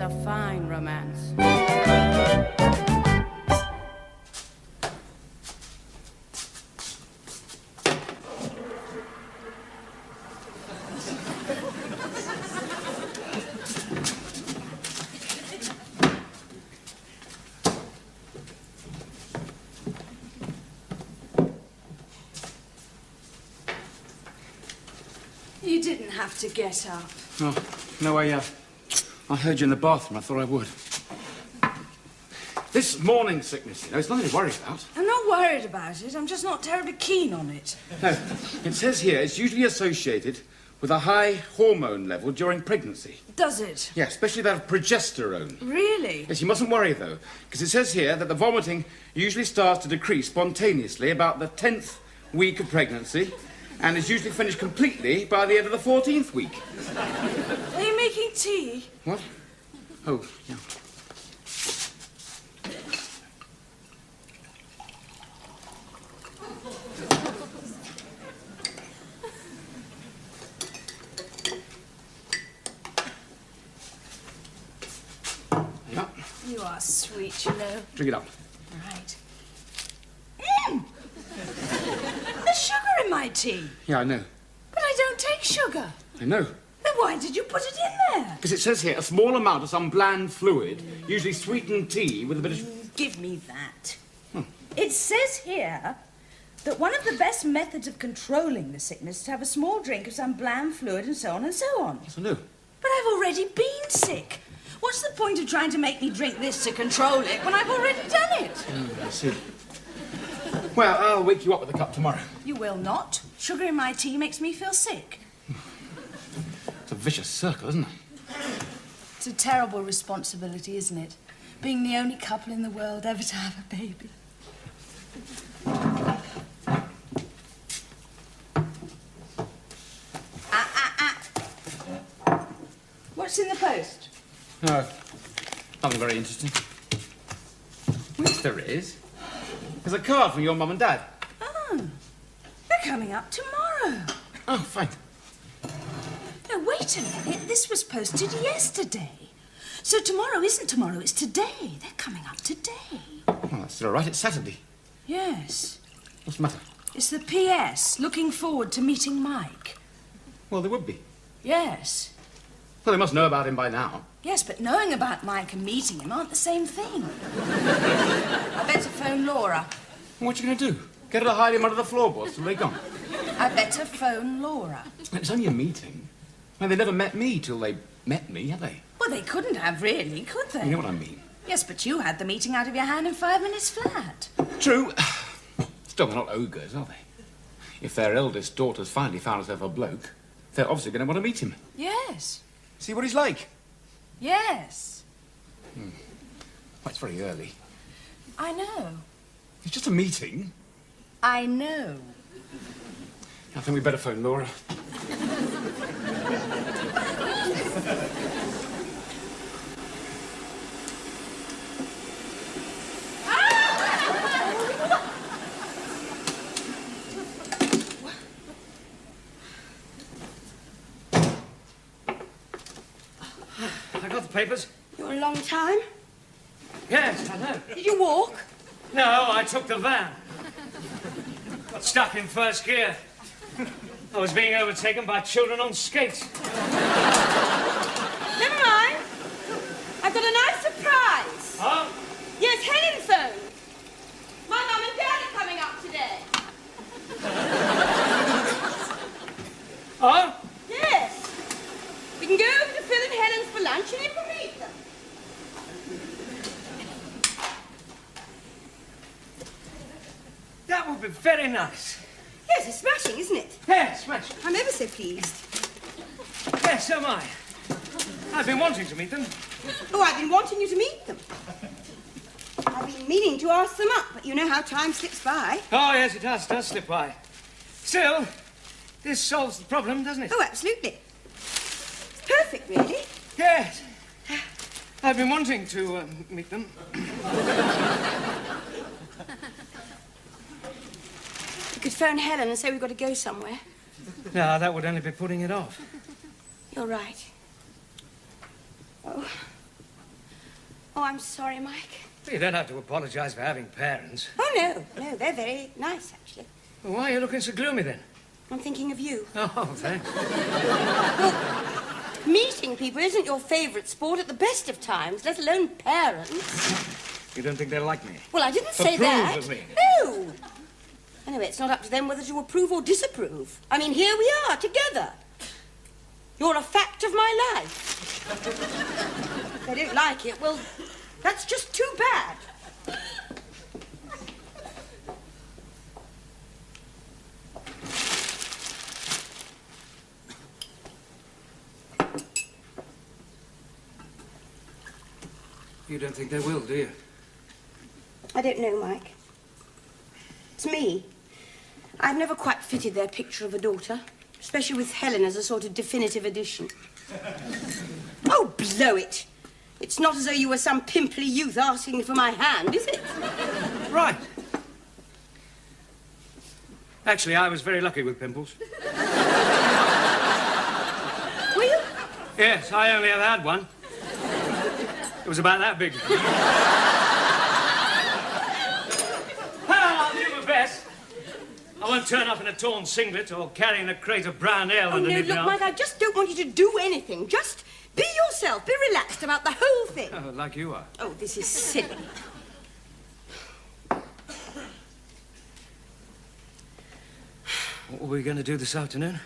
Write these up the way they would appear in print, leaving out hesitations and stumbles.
a fine romance. You didn't have to get up. Oh, no, I heard you in the bathroom. I thought I would. This morning sickness, you know, it's nothing to worry about. I'm not worried about it. I'm just not terribly keen on it. No, it says here it's usually associated with a high hormone level during pregnancy. Does it? Yeah, especially that of progesterone. Really? Yes, you mustn't worry, though, because it says here that the vomiting usually starts to decrease spontaneously about the 10th week of pregnancy and is usually finished completely by the end of the 14th week. Are you making tea? What? Oh, yeah. Yeah. You are sweet, you know. Drink it up. Right. There's sugar in my tea. Yeah, I know. But I don't take sugar. I know. Then why did you put it in there? Because it says here a small amount of some bland fluid, usually sweetened tea with a bit of... Give me that. It says here that one of the best methods of controlling the sickness is to have a small drink of some bland fluid and so on and so on. Yes, I know. But I've already been sick. What's the point of trying to make me drink this to control it when I've already done it? I see. Well, I'll wake you up with a cup tomorrow. You will not. Sugar in my tea makes me feel sick. It's a vicious circle, isn't it? It's a terrible responsibility, isn't it? Being the only couple in the world ever to have a baby. What's in the post? No, nothing very interesting. Yes, there is. There's a card from your mum and dad. Oh, they're coming up tomorrow. Oh, fine. No, wait a minute. This was posted yesterday. So tomorrow isn't tomorrow, it's today. They're coming up today. Oh, that's still all right. It's Saturday. Yes. What's the matter? It's the P.S. Looking forward to meeting Mike. Well, there would be. Yes. Well, they must know about him by now. Yes, but knowing about Mike and meeting him aren't the same thing. I better phone Laura. What are you going to do? Get her to hide him under the floorboards till they're gone? I better phone Laura. It's only a meeting. Well, they never met me till they met me, have they? Well, they couldn't have really, could they? You know what I mean? Yes, but you had the meeting out of your hand in 5 minutes flat. True. Still, they're not ogres, are they? If their eldest daughter's finally found herself a bloke, they're obviously going to want to meet him. Yes. See what he's like. Yes. Well, it's very early. I know. It's just a meeting. I know. I think we'd better phone Laura. I got the papers. You're a long time. Yes, I know. Did you walk? No, I took the van. Got stuck in first gear. I was being overtaken by children on skates. Never mind. I've got a nice surprise. Huh? Yes, Helen phoned. My mum and dad are coming up today. Huh? Yes. We can go over to Phil and Helen's for lunch and you can meet them. That would be very nice. Yes, it's smashing, isn't it? Yes, smash. I'm ever so pleased. Yes, so am I. I've been wanting to meet them. Oh, I've been wanting you to meet them. I've been meaning to ask them up, but you know how time slips by. Oh, yes, it does slip by. Still, this solves the problem, doesn't it? Oh, absolutely. It's perfect, really. Yes. I've been wanting to meet them. You could phone Helen and say we've got to go somewhere. No, that would only be putting it off. You're right. Oh, Oh, I'm sorry, Mike. You don't have to apologise for having parents. Oh, no, they're very nice, actually. Well, why are you looking so gloomy, then? I'm thinking of you. Oh, thanks. Meeting people isn't your favourite sport at the best of times, let alone parents. You don't think they like me? Well, I didn't say Approve that. of me. No. Anyway, it's not up to them whether to approve or disapprove. I mean, here we are, together. You're a fact of my life. If they don't like it, well, that's just too bad. You don't think they will, do you? I don't know, Mike. It's me. I've never quite fitted their picture of a daughter, especially with Helen as a sort of definitive addition. Oh, blow it! It's not as though you were some pimply youth asking for my hand, is it? Right. Actually, I was very lucky with pimples. Were you? Yes, I only ever had one. It was about that big. Well, I'll do my best. I won't turn up in a torn singlet or carrying a crate of brown ale Oh, no, underneath look, my Mike, arm. I just don't want you to do anything. Just be yourself. Be relaxed about the whole thing. Oh, like you are. Oh, this is silly. What were we going to do this afternoon?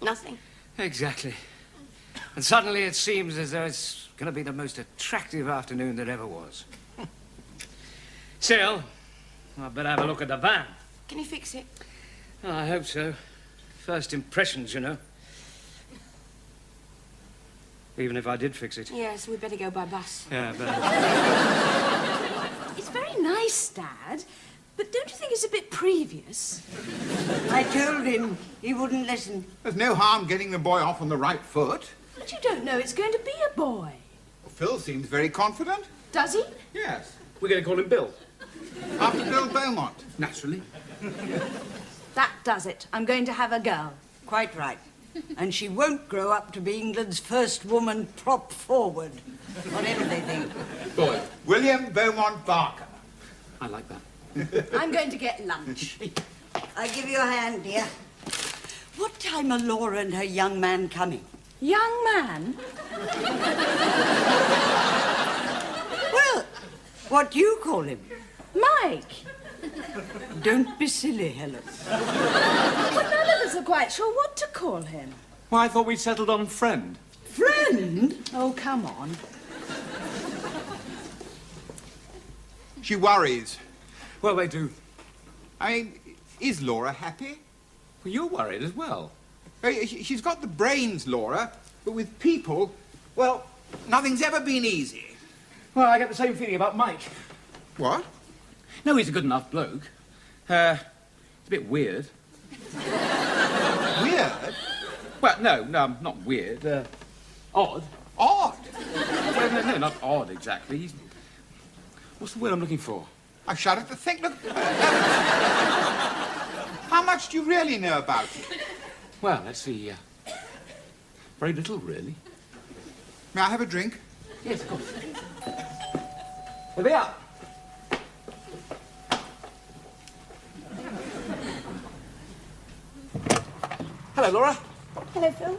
Nothing. Exactly. And suddenly it seems as though it's going to be the most attractive afternoon that ever was. Still, I better have a look at the van. Can you fix it? Oh, I hope so. First impressions, you know. Even if I did fix it. Yes, we'd better go by bus. Yeah, but... It's very nice, Dad, but don't you think it's a bit previous? I told him. He wouldn't listen. There's no harm getting the boy off on the right foot. But you don't know it's going to be a boy. Phil seems very confident. Does he? Yes. We're going to call him Bill. After Bill Beaumont. Naturally. That does it. I'm going to have a girl. Quite right. And she won't grow up to be England's first woman prop forward. Whatever they think. Boy. William Beaumont Barker. I like that. I'm going to get lunch. I'll give you a hand, dear. What time are Laura and her young man coming? Young man? Well, what do you call him? Mike. Don't be silly, Helen. Well, none of us are quite sure what to call him. Well, I thought we settled on friend. Friend? Oh, come on. She worries. Well, they do. I mean, is Laura happy? Well, you're worried as well. She's got the brains, Laura, but with people, well, nothing's ever been easy. Well, I get the same feeling about Mike. What? No, he's a good enough bloke. It's a bit weird. Weird? Well, no, not weird. Odd. Odd. Well, no, not odd exactly. He's... What's the word I'm looking for? I shudder to think. Look. How much do you really know about him? Well, let's see. Very little, really. May I have a drink? Yes, of course. Here they are. Hello, Laura. Hello, Phil.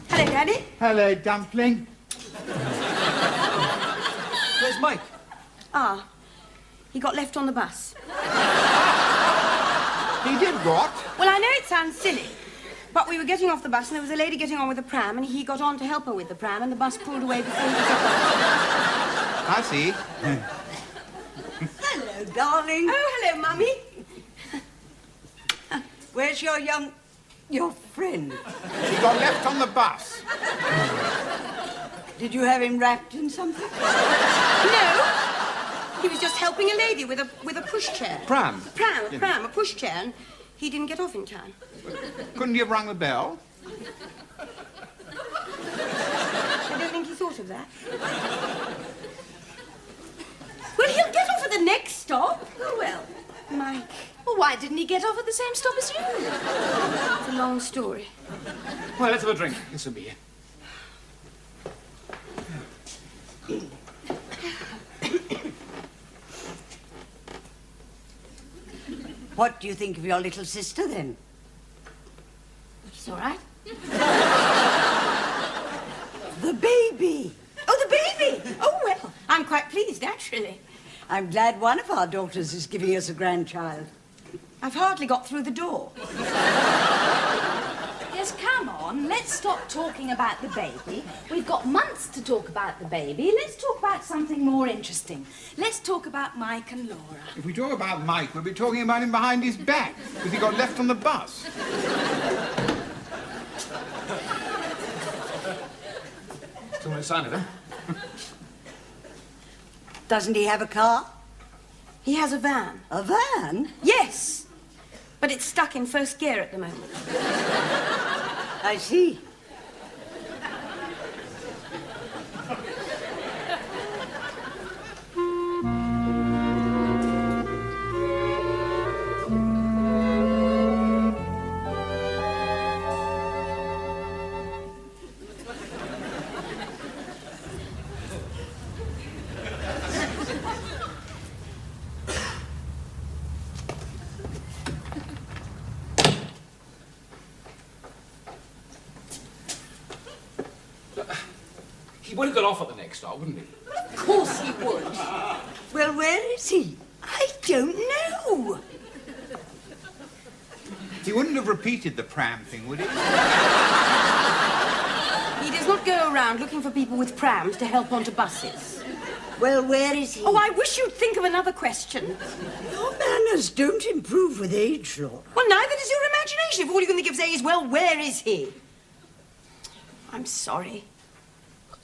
Hello, Daddy. Hello, Dumpling. Where's Mike? Ah, he got left on the bus. He did what? Well, I know it sounds silly, but we were getting off the bus and there was a lady getting on with the pram and he got on to help her with the pram and the bus pulled away before he could... I see. Hello, darling. Oh, hello, Mummy. Where's your friend? He got left on the bus. Did you have him wrapped in something? No, he was just helping a lady with a pushchair. Pram. A pushchair, and he didn't get off in time. Couldn't you have rung the bell? I don't think he thought of that. Well, he'll get off at the next stop. Oh, well. Mike. Well, why didn't didn't he get off at the same stop as you? It's a long story. Well, let's have a drink. This will be here. What do you think of your little sister, then? It's all right. The baby. Oh, the baby! Oh, well, I'm quite pleased, actually. I'm glad one of our daughters is giving us a grandchild. I've hardly got through the door. Yes, come on, let's stop talking about the baby. We've got months to talk about the baby. Let's talk about something more interesting. Let's talk about Mike and Laura. If we talk about Mike, we'll be talking about him behind his back, because he got left on the bus. Still no sign of him. Doesn't he have a car? He has a van. A van? Yes, but it's stuck in first gear at the moment. I see. He would have got off at the next stop, wouldn't he? Of course he would. Well, where is he? I don't know. He wouldn't have repeated the pram thing, would he? He does not go around looking for people with prams to help onto buses. Well, where is he? Oh, I wish you'd think of another question. Your manners don't improve with age, Laura. Well, neither does your imagination. If all you can think of saying is, well, where is he? I'm sorry.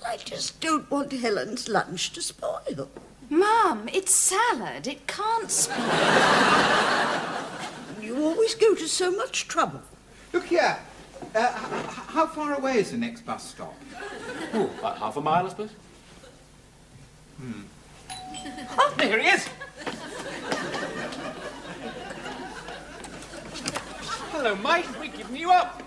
I just don't want Helen's lunch to spoil. Mum, it's salad. It can't spoil. You always go to so much trouble. Look here. How far away is the next bus stop? Oh, about half a mile, I suppose. Oh, there he is. Hello, mate. We're giving you up.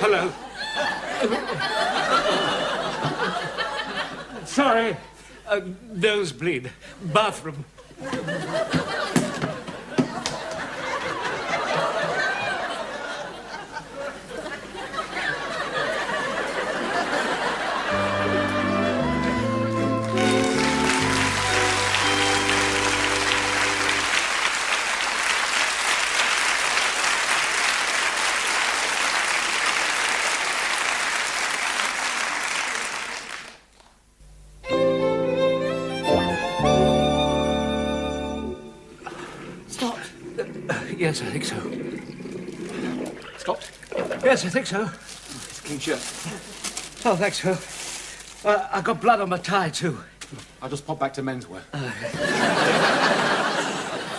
Hello. Sorry. Nosebleed. Bathroom. Yes, I think so. Stopped? Yes, I think so. It's a clean shirt. Oh, thanks, Phil. I got blood on my tie, too. I'll just pop back to menswear.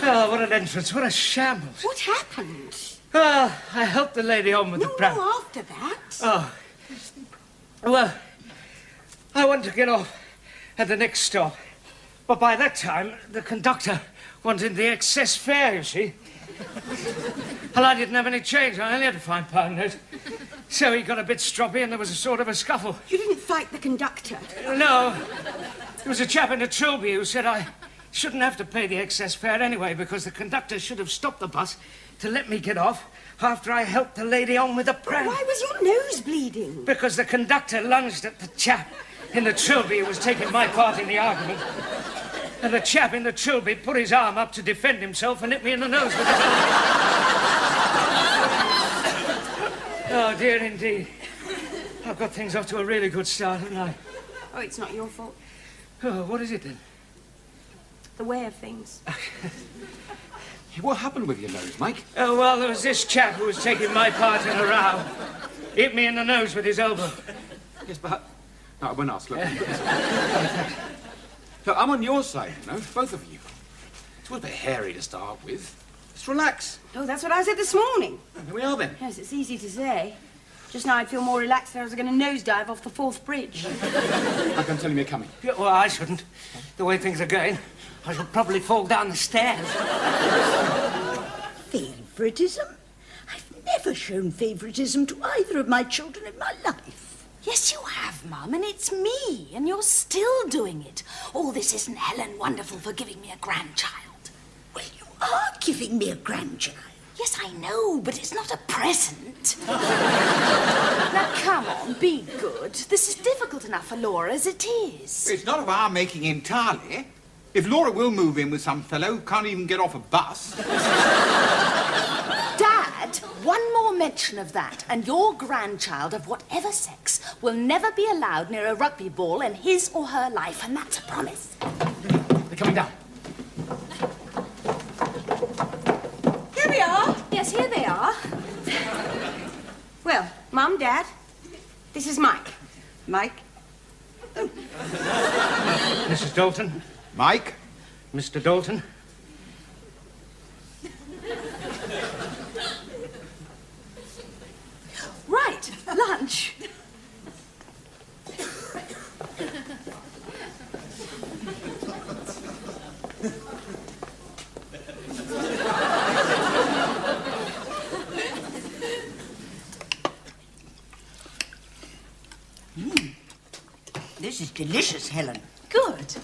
Oh, what an entrance. What a shambles. What happened? I helped the lady on with the pram. No, after that. Oh. Well, I wanted to get off at the next stop. But by that time, the conductor wanted the excess fare, you see. Well, I didn't have any change. I only had a £5 note. So he got a bit stroppy and there was a sort of a scuffle. You didn't fight the conductor. No. There was a chap in the Trilby who said I shouldn't have to pay the excess fare anyway because the conductor should have stopped the bus to let me get off after I helped the lady on with the pram. Why was your nose bleeding? Because the conductor lunged at the chap in the Trilby who was taking my part in the argument. And the chap in the Trilby put his arm up to defend himself and hit me in the nose with it. Oh, dear, indeed. I've got things off to a really good start, haven't I? Oh, it's not your fault. Oh, what is it, then? The way of things. What happened with your nose, Mike? Oh, well, there was this chap who was taking my part in a row. Hit me in the nose with his elbow. Yes, but... No, I won't ask, look. Look, I'm on your side, you know, both of you. It's a bit hairy to start with. Just relax. Oh, that's what I said this morning. Here we are, then. Yes, it's easy to say. Just now I'd feel more relaxed if I was going to nosedive off the Forth Bridge. I can tell him you're coming. Yeah, well, I shouldn't. The way things are going, I shall probably fall down the stairs. Favouritism? I've never shown favouritism to either of my children in my life. Yes, you have, Mum, and it's me, and you're still doing it. All this isn't Helen wonderful for giving me a grandchild. Well, you are giving me a grandchild. Yes, I know, but it's not a present. Now, come on, be good. This is difficult enough for Laura as it is. It's not of our making entirely. If Laura will move in with some fellow who can't even get off a bus... Dad, one more mention of that, and your grandchild of whatever sex will never be allowed near a rugby ball in his or her life, and that's a promise. They're coming down. Here we are. Yes, here they are. Well, Mum, Dad, this is Mike. Mike? Mrs. Dalton, Mike? Mr. Dalton. Right, lunch. This is delicious, Helen. Good.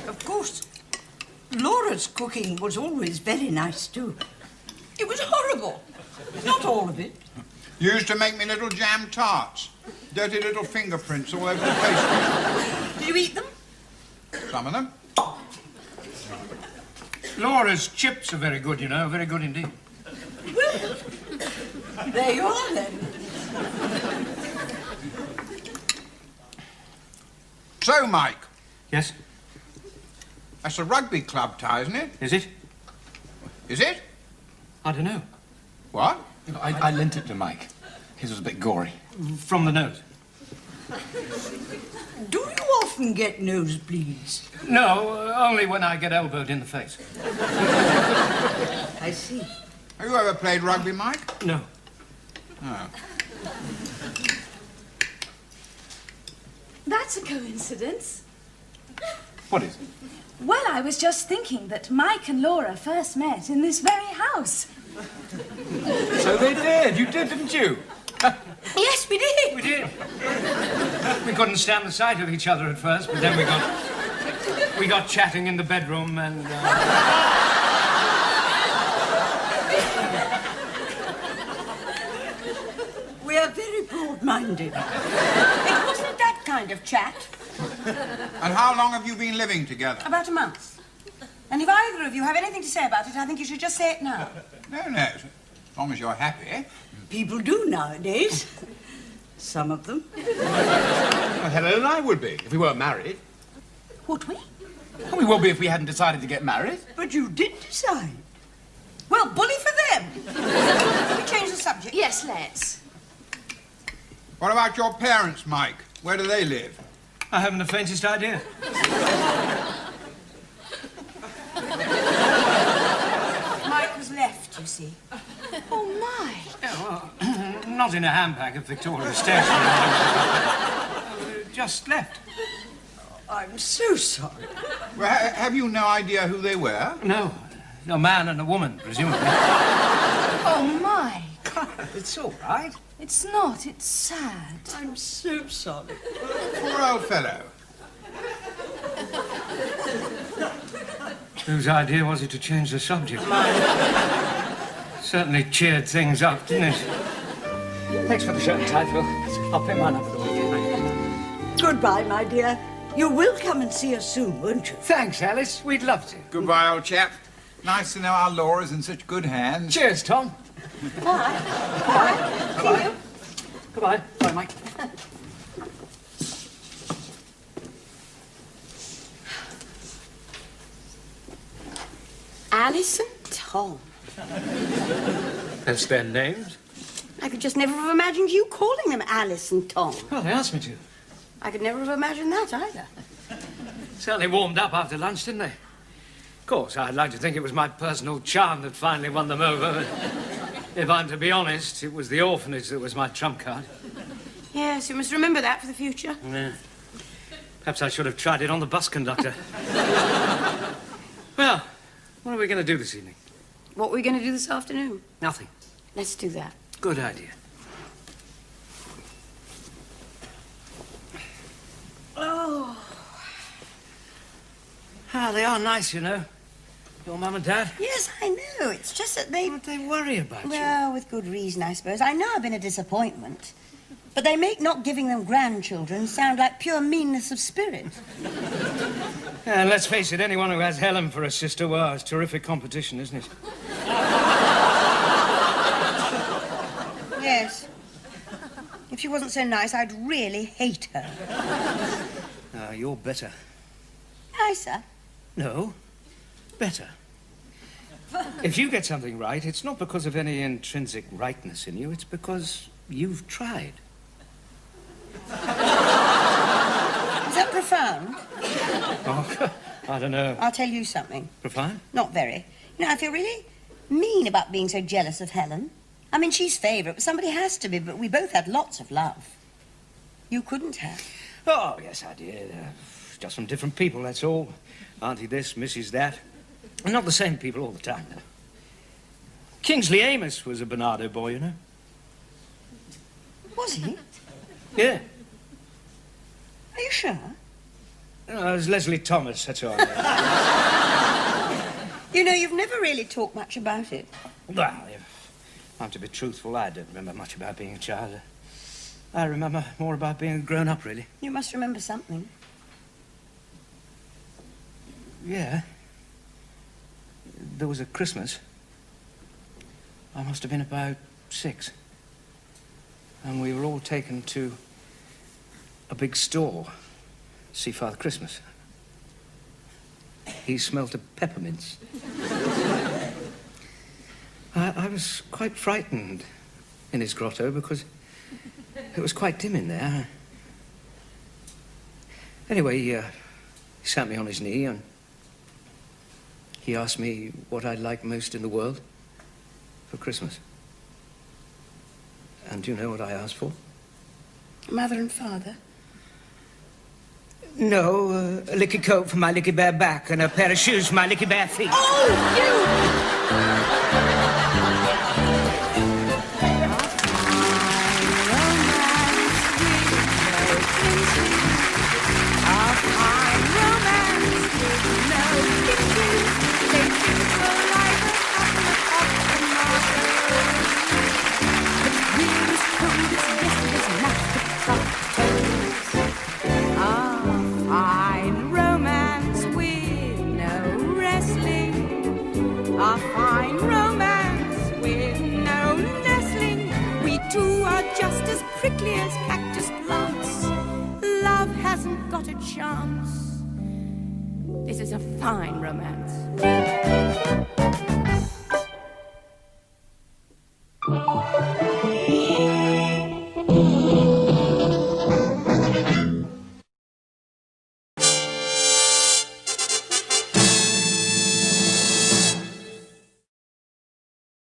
Of course, Laura's cooking was always very nice, too. It was horrible. Not all of it. Used to make me little jam tarts. Dirty little fingerprints all over the pastry. Did you eat them? Some of them. Laura's chips are very good, you know, very good indeed. Well, there you are, then. So, Mike, Yes? that's a rugby club tie, isn't it? Is it? Is it? I don't know. What? I lent it to Mike. His was a bit gory. From the nose. Do you often get nosebleeds? No, only when I get elbowed in the face. I see. Have you ever played rugby, Mike? No. Oh. That's a coincidence. What is it? Well, I was just thinking that Mike and Laura first met in this very house. So they did. You did, didn't you? Yes, we did. We did. We couldn't stand the sight of each other at first, but then we got chatting in the bedroom and... We are very broad-minded. It wasn't that kind of chat. And how long have you been living together? About a month. And if either of you have anything to say about it, I think you should just say it now. No, as long as you're happy. People do nowadays. Some of them. Well, Helen and I would be, if we weren't married. Would we? And we would be if we hadn't decided to get married. But you did decide. Well, bully for them. Can we change the subject? Yes, let's. What about your parents, Mike? Where do they live? I haven't the faintest idea. Mike was left, you see. Oh, my. Yeah, well, not in a handbag at Victoria Station. Just left. I'm so sorry. Well, have you no idea who they were? No, a man and a woman, presumably. Oh, my. It's all right. It's not. It's sad. I'm so sorry. Poor old fellow. Whose idea was it to change the subject? Certainly cheered things up, didn't it? Thanks for the shirt and tie, Phil. I'll pay mine up at the weekend. Goodbye, my dear. You will come and see us soon, won't you? Thanks, Alice. We'd love to. Goodbye, old chap. Nice to know our Laura's in such good hands. Cheers, Tom. Bye. See you. Goodbye. Bye, Mike. Alice and Tom. That's their names? I could just never have imagined you calling them Alice and Tom. Well, they asked me to. I could never have imagined that either. Certainly warmed up after lunch, didn't they? Of course, I'd like to think it was my personal charm that finally won them over, but If I'm to be honest, it was the orphanage that was my trump card. Yes, you must remember that for the future. Yeah. Perhaps I should have tried it on the bus conductor. Well, what are we going to do this evening? What are we going to do this afternoon? Nothing. Let's do that. Good idea. Oh. Ah, they are nice, you know. Your mum and dad. Yes, I know. It's just that they... Don't they worry about you? Well, with good reason, I suppose. I know I've been a disappointment. But they make not giving them grandchildren sound like pure meanness of spirit. And let's face it, anyone who has Helen for a sister, well, it's terrific competition, isn't it? Yes. If she wasn't so nice, I'd really hate her. You're better. Nicer? No, better. If you get something right, it's not because of any intrinsic rightness in you, it's because you've tried. Is that profound? Oh, I don't know. I'll tell you something. Profound? Not very. You know, I feel really mean about being so jealous of Helen. I mean, she's favourite, but somebody has to be, but we both had lots of love. You couldn't have. Oh, yes, I did. Just from different people, that's all. Auntie this, Mrs. that. And not the same people all the time, though. Kingsley Amos was a Bernardo boy, you know. Was he? Yeah. Are you sure? It was Leslie Thomas, that's all. You know, you've never really talked much about it. Well, if I'm to be truthful, I don't remember much about being a child. I remember more about being a grown-up, really. You must remember something. Yeah. There was a Christmas. I must have been about 6. And we were all taken to a big store to see Father Christmas. He smelt of peppermints. I was quite frightened in his grotto because it was quite dim in there. Anyway, he sat me on his knee and he asked me what I'd like most in the world for Christmas. And do you know what I asked for? Mother and father? No, a licky coat for my licky bare back and a pair of shoes for my licky bare feet. Oh, you! Prickly as cactus plants. Love hasn't got a chance. This is a fine romance.